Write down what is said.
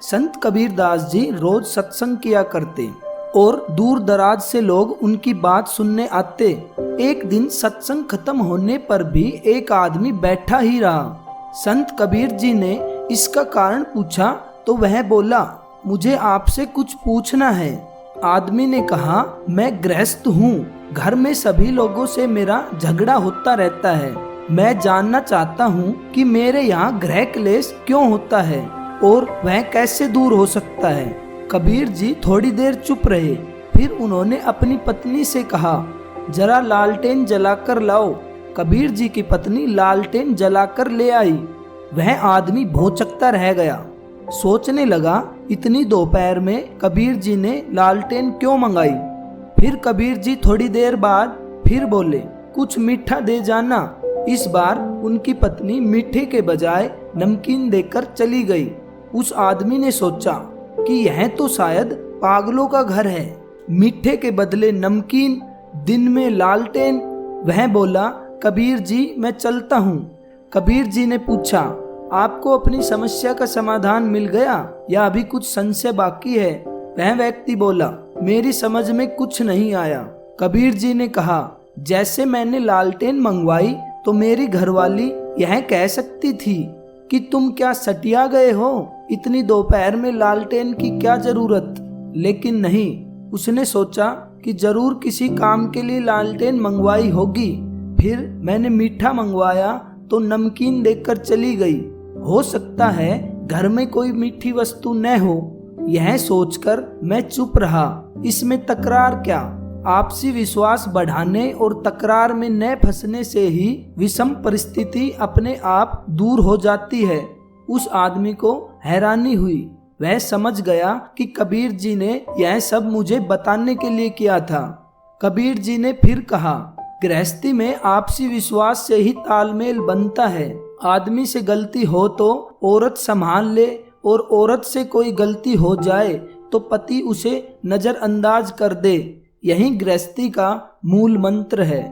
संत कबीरदास जी रोज सत्संग किया करते और दूर दराज से लोग उनकी बात सुनने आते। एक दिन सत्संग खत्म होने पर भी एक आदमी बैठा ही रहा। संत कबीर जी ने इसका कारण पूछा तो वह बोला, मुझे आपसे कुछ पूछना है। आदमी ने कहा, मैं गृहस्थ हूँ, घर में सभी लोगों से मेरा झगड़ा होता रहता है। मैं जानना चाहता हूँ कि मेरे यहाँ गृह क्लेश क्यों होता है और वह कैसे दूर हो सकता है। कबीर जी थोड़ी देर चुप रहे, फिर उन्होंने अपनी पत्नी से कहा, जरा लालटेन जलाकर लाओ। कबीर जी की पत्नी लालटेन जलाकर ले आई। वह आदमी भौंचकता रह गया, सोचने लगा इतनी दोपहर में कबीर जी ने लालटेन क्यों मंगाई। फिर कबीर जी थोड़ी देर बाद फिर बोले, कुछ मीठा दे जाना। इस बार उनकी पत्नी मीठे के बजाय नमकीन देकर चली गई। उस आदमी ने सोचा कि यह तो शायद पागलों का घर है, मीठे के बदले नमकीन, दिन में लालटेन। वह बोला, कबीर जी मैं चलता हूँ। कबीर जी ने पूछा, आपको अपनी समस्या का समाधान मिल गया या अभी कुछ संशय बाकी है? वह व्यक्ति बोला, मेरी समझ में कुछ नहीं आया। कबीर जी ने कहा, जैसे मैंने लालटेन मंगवाई तो मेरी घरवाली यह कह सकती थी कि तुम क्या सटिया गए हो, इतनी दोपहर में लालटेन की क्या जरूरत। लेकिन नहीं, उसने सोचा कि जरूर किसी काम के लिए लालटेन मंगवाई होगी। फिर मैंने मीठा मंगवाया तो नमकीन देकर चली गई। हो सकता है घर में कोई मीठी वस्तु न हो। यह सोचकर मैं चुप रहा। इसमें तकरार क्या? आपसी विश्वास बढ़ाने और तकरार में न फंसने से ही विषम परिस्थिति अपने आप दूर हो जाती है। उस आदमी को हैरानी हुई। वह समझ गया कि कबीर जी ने यह सब मुझे बताने के लिए किया था। कबीर जी ने फिर कहा, गृहस्थी में आपसी विश्वास से ही तालमेल बनता है। आदमी से गलती हो तो औरत संभाल ले और औरत से कोई गलती हो जाए तो पति उसे नजरअंदाज कर दे। यही गृहस्थी का मूल मंत्र है।